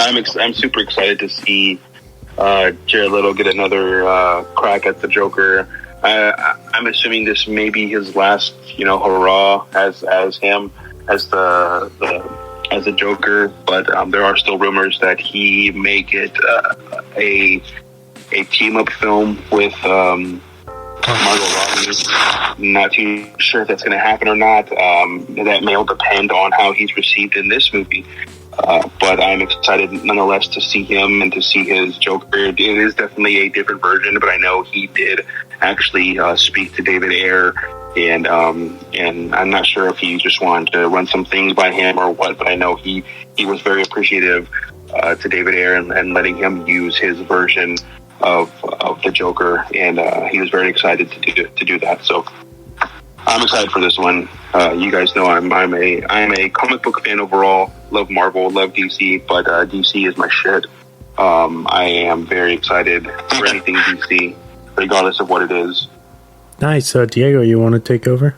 I'm super excited to see Jared Leto get another crack at the Joker. I'm assuming this may be his last, hurrah as him as the Joker. But there are still rumors that he may get a team up film with Margot Robbie. Not too sure if that's going to happen or not. That may all depend on how he's received in this movie. But I'm excited nonetheless to see him and to see his Joker. It is definitely a different version, but I know he did actually speak to David Ayer, and I'm not sure if he just wanted to run some things by him or what, but I know he was very appreciative to David Ayer and letting him use his version of the Joker, and he was very excited to do that. So I'm excited for this one. You guys know I'm a comic book fan overall. Love Marvel, love DC, but DC is my shit. I am very excited for anything DC, regardless of what it is. Nice. Diego, you want to take over?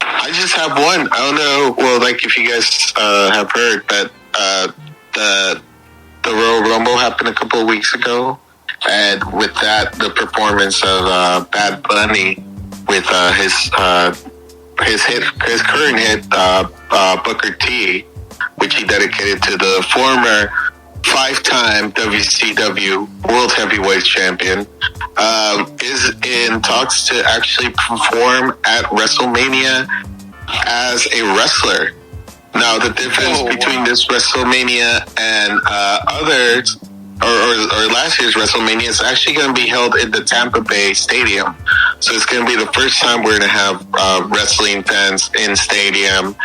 I just have one. I don't know. Well, like if you guys have heard that the Royal Rumble happened a couple of weeks ago, and with that, the performance of Bad Bunny with his current hit Booker T, which he dedicated to the former 5-time WCW World Heavyweight Champion, is in talks to actually perform at WrestleMania as a wrestler. Now, the difference between this WrestleMania and others, or last year's WrestleMania, is actually going to be held in the Tampa Bay Stadium. So it's going to be the first time we're going to have wrestling fans in stadium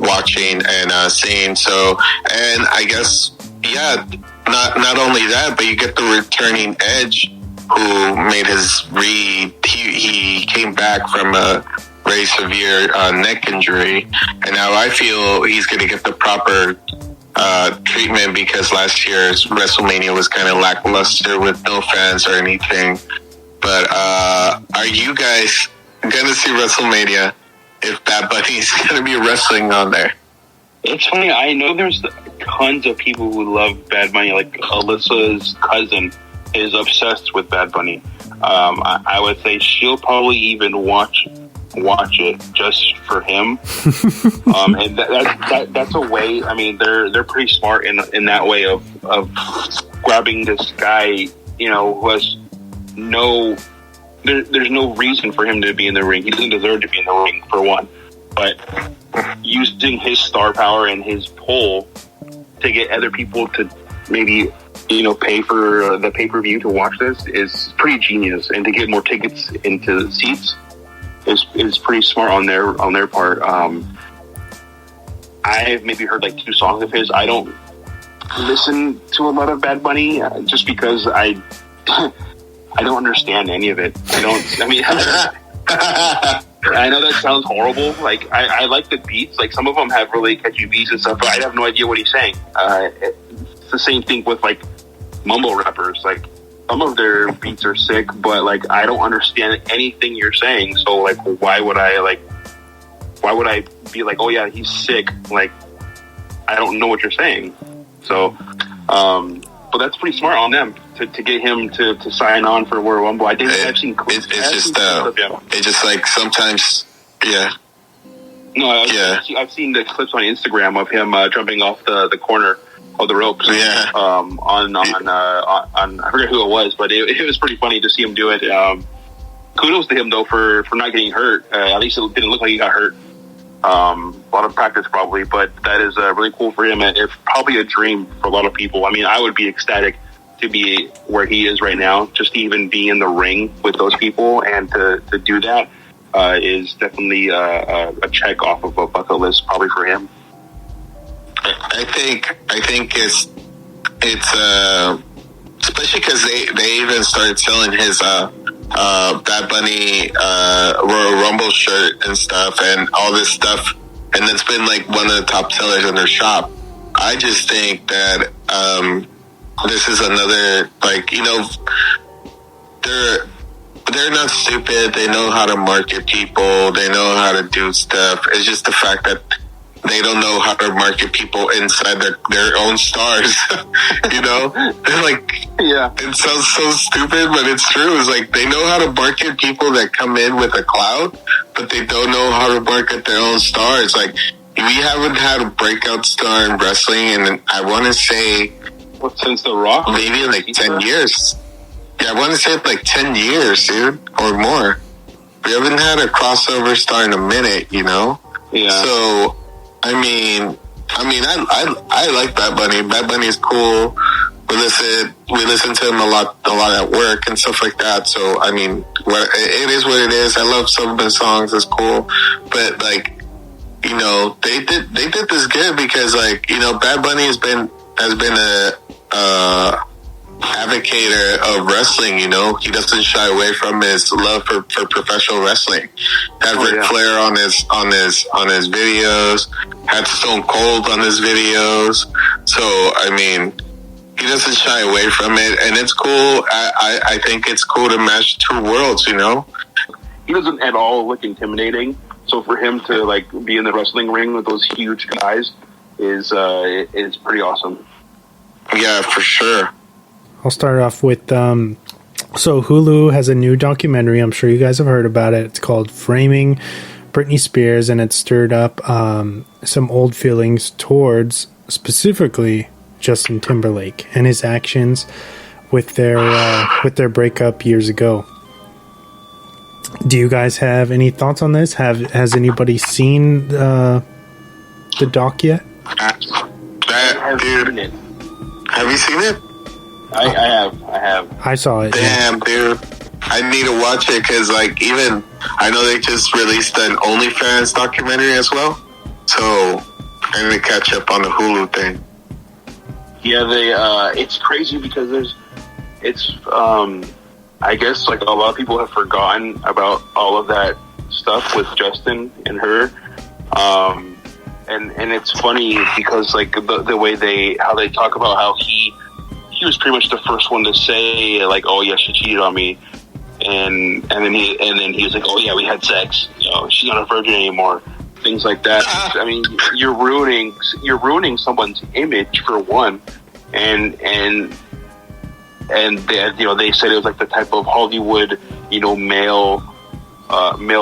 watching and seeing. So, and I guess, yeah, not only that, but you get the returning Edge, who made he came back from a very severe neck injury, and now I feel he's going to get the proper treatment, because last year's WrestleMania was kind of lackluster with no fans or anything. But are you guys going to see WrestleMania if Bad Bunny's going to be wrestling on there? It's funny. I know there's tons of people who love Bad Bunny. Like Alyssa's cousin is obsessed with Bad Bunny. I would say she'll probably even watch it just for him. And that's a way. I mean, they're pretty smart in that way of grabbing this guy, who has there's no reason for him to be in the ring. He doesn't deserve to be in the ring, for one. But using his star power and his pull to get other people to maybe pay for the pay-per-view to watch this is pretty genius, and to get more tickets into seats is pretty smart on their part. I've maybe heard like 2 songs of his. I don't listen to a lot of Bad Bunny just because I don't understand any of it. I know that sounds horrible. Like I like the beats. Like some of them have really catchy beats and stuff, but I have no idea what he's saying. It's the same thing with like mumble rappers. Like some of their beats are sick, but like I don't understand anything you're saying. So like, why would I be like, oh yeah, he's sick? Like I don't know what you're saying. So, but that's pretty smart on them to get him to sign on for Royal Rumble. I think I've seen clips. It's just like sometimes, yeah. No, I've seen the clips on Instagram of him jumping off the corner of the ropes. Yeah. On I forget who it was, but it was pretty funny to see him do it. Kudos to him though for not getting hurt. At least it didn't look like he got hurt. A lot of practice probably, but that is really cool for him, and it's probably a dream for a lot of people. I mean, I would be ecstatic to be where he is right now, just to even be in the ring with those people, and to do that is definitely a check off of a bucket list probably for him. I think it's especially because they even started selling his Bad Bunny Royal Rumble shirt and stuff and all this stuff, and it's been like one of the top sellers in their shop. I just think that this is another, like, they're not stupid. They know how to market people. They know how to do stuff. It's just the fact that they don't know how to market people inside their own stars. You know, they're like, Yeah. it sounds so stupid, but it's true. It's like they know how to market people that come in with a cloud, but they don't know how to market their own stars. Like, we haven't had a breakout star in wrestling, and I want to say, What, since The Rock? maybe in like 10 years. Yeah, I want to say it's like 10 years, dude, or more. We haven't had a crossover star in a minute, you know? Yeah. So, I mean, I like Bad Bunny. Bad Bunny is cool. We listen to him a lot at work and stuff like that. So, I mean, it is what it is. I love some of his songs. It's cool. But, like, you know, they did this good because, like, you know, Bad Bunny has been a advocator of wrestling. You know, he doesn't shy away from his love for professional wrestling. Had Ric Flair on his videos. Had Stone Cold on his videos. So, I mean, he doesn't shy away from it, and it's cool. I think it's cool to match two worlds. You know, He doesn't at all look intimidating. So for him to like be in the wrestling ring with those huge guys is pretty awesome. Yeah, for sure. I'll start off with so Hulu has a new documentary. I'm sure you guys have heard about it. It's called Framing Britney Spears, and it stirred up some old feelings towards specifically Justin Timberlake and his actions with their breakup years ago. Do you guys have any thoughts on this? Has anybody seen the doc yet? Dude, have you seen it? I have. I saw it. Damn, dude. I need to watch it because, like, even I know they just released an OnlyFans documentary as well. So I need to catch up on the Hulu thing. Yeah, it's crazy because I guess like a lot of people have forgotten about all of that stuff with Justin and her. And it's funny because like the way how they talk about how he was pretty much the first one to say like, oh yeah, she cheated on me. And then he was like, oh yeah, we had sex. You know, she's not a virgin anymore. Things like that. I mean, you're ruining someone's image for one, and they, you know, they said it was like the type of Hollywood, you know, male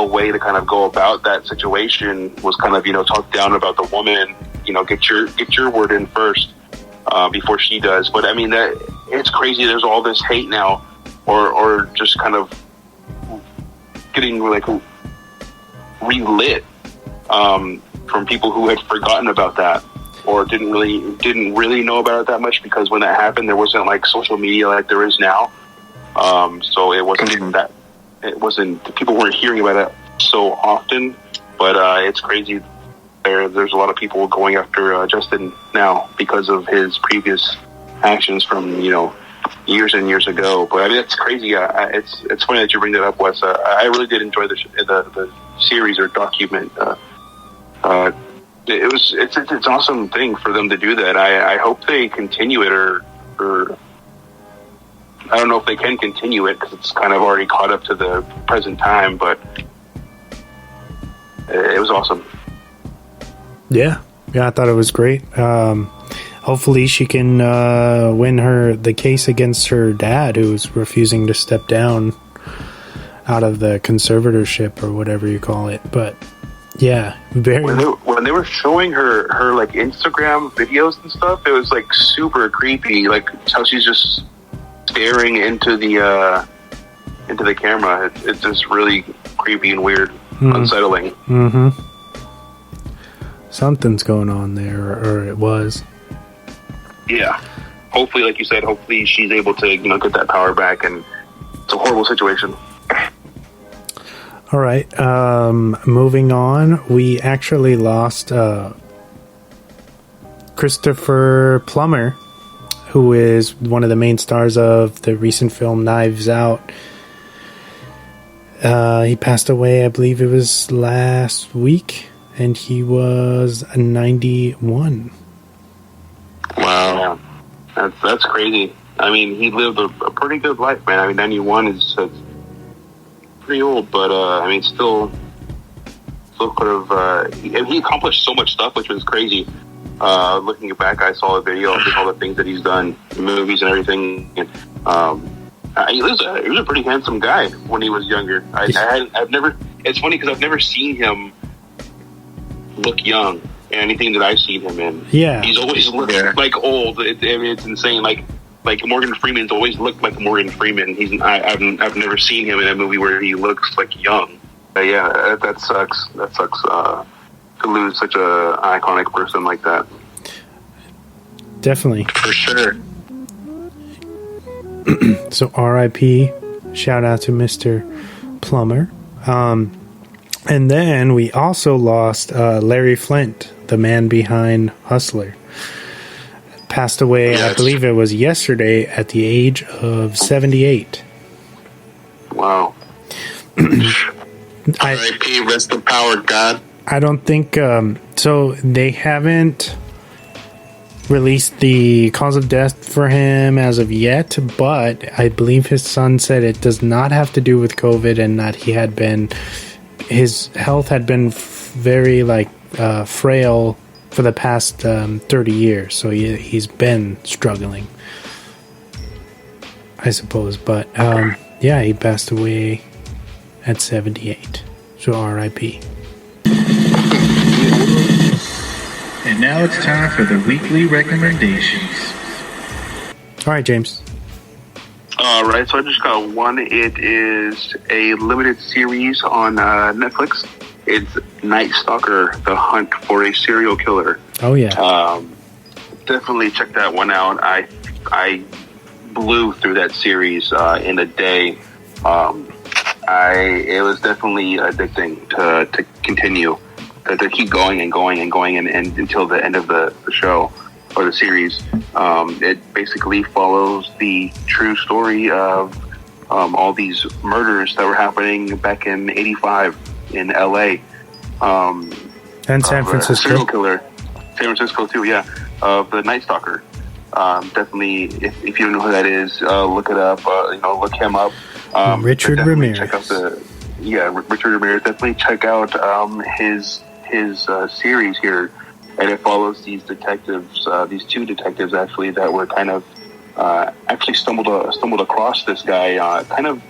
way to kind of go about that situation was kind of, you know, talk down about the woman, you know, get your word in first before she does. But I mean, that it's crazy. There's all this hate now, or just kind of getting like relit from people who had forgotten about that or didn't really know about it that much, because when that happened there wasn't like social media like there is now, so it wasn't people weren't hearing about it so often. But it's crazy. There's a lot of people going after Justin now because of his previous actions from, you know, years and years ago. But I mean, it's crazy. It's funny that you bring that up, Wes. I really did enjoy the series or document. It's an awesome thing for them to do that. I hope they continue it, or I don't know if they can continue it because it's kind of already caught up to the present time. But it was awesome. Yeah, I thought it was great. Hopefully she can win the case against her dad, who's refusing to step down out of the conservatorship or whatever you call it. But yeah, when they were showing her like Instagram videos and stuff, it was like super creepy. Like how she's just staring into the camera. It's just really creepy and weird, unsettling. Mm-hmm. Something's going on there, or it was. Yeah. Hopefully, like you said, hopefully she's able to, you know, get that power back, and it's a horrible situation. All right. Moving on, we actually lost Christopher Plummer, who is one of the main stars of the recent film Knives Out. He passed away, I believe it was last week, and he was 91. Wow. Yeah. That's crazy. I mean, he lived a pretty good life, man. I mean, 91 is pretty old, but I mean, still still could have. He accomplished so much stuff, which was crazy. Looking back, I saw a video of all the things that he's done, movies and everything. And, he was a pretty handsome guy when he was younger. I've never. It's funny because I've never seen him look young in anything that I've seen him in. Yeah, he's always looked like old. It's insane. Like Morgan Freeman's always looked like Morgan Freeman. I've never seen him in a movie where he looks like young. But yeah, that sucks. That sucks to lose such a iconic person like that. Definitely, for sure. So R.I.P. Shout out to Mr. Plummer. And then we also lost Larry Flint, the man behind Hustler. Passed away, yes. I believe it was yesterday, at the age of 78. Wow. R.I.P. Rest in power, God. I don't think... so they haven't released the cause of death for him as of yet, but I believe his son said it does not have to do with COVID and that he had been... His health had been very, frail for the past 30 years, so he's been struggling, I suppose. But, yeah, he passed away at 78. So R.I.P. And now it's time for the weekly recommendations. All right, James. All right, so I just got one. It is a limited series on Netflix. It's Night Stalker: The Hunt for a Serial Killer. Oh yeah. Definitely check that one out. I blew through that series in a day. It was definitely addicting to continue, to keep going and going and going and until the end of the show or the series. It basically follows the true story of all these murders that were happening back in '85 in LA. And San Francisco. Serial killer. San Francisco too, yeah. Of the Night Stalker. Definitely, if you don't know who that is, look it up. Look him up. Richard Ramirez. Check out Richard Ramirez. Definitely check out his series here, and it follows these detectives, these two detectives actually that were kind of actually stumbled across this guy kind of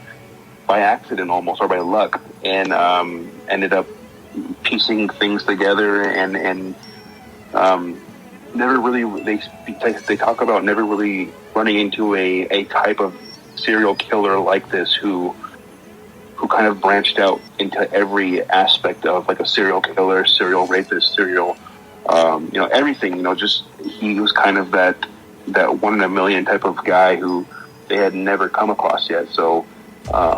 by accident almost, or by luck, and ended up piecing things together and never really they talk about never really running into a type of serial killer like this who kind of branched out into every aspect of like a serial killer, serial rapist, serial everything. Just he was kind of that one in a million type of guy who they had never come across yet. So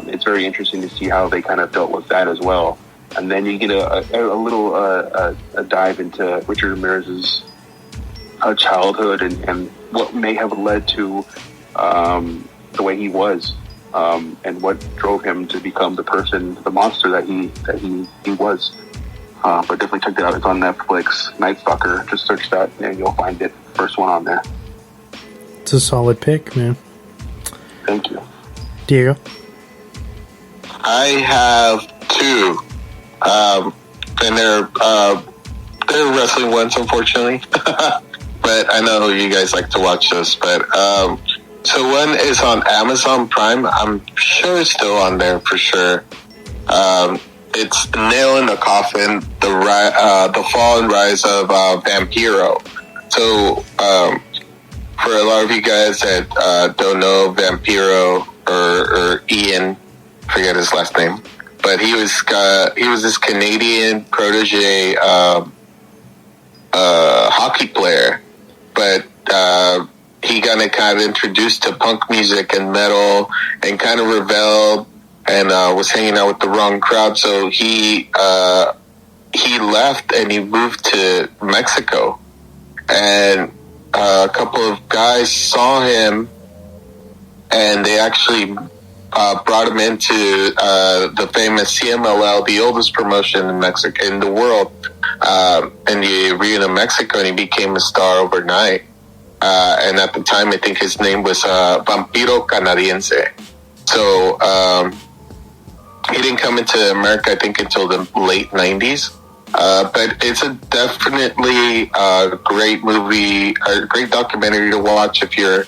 it's very interesting to see how they kind of dealt with that as well. And then you get a little dive into Richard Ramirez's childhood and what may have led to the way he was, and what drove him to become the monster that he was. But definitely check that out. It's on Netflix. Night Stalker. Just search that and you'll find it. First one on there. It's a solid pick, man. Thank you. Diego? I have two. And they're wrestling ones, unfortunately. But I know you guys like to watch this. But so one is on Amazon Prime. I'm sure it's still on there for sure. It's Nail in the Coffin: The Fall and Rise of Vampiro. So for a lot of you guys that don't know Vampiro or Ian, forget his last name. But he was this Canadian protege hockey player, but he got kind of introduced to punk music and metal and kind of rebelled and was hanging out with the wrong crowd. So he left and he moved to Mexico, and a couple of guys saw him and they actually brought him into the famous CMLL, the oldest promotion in Mexico, in the world, in the arena of Mexico, and he became a star overnight. And at the time, I think his name was Vampiro Canadiense. So He didn't come into America, I think, until the late 90s. But it's a definitely great movie, a great documentary to watch if you're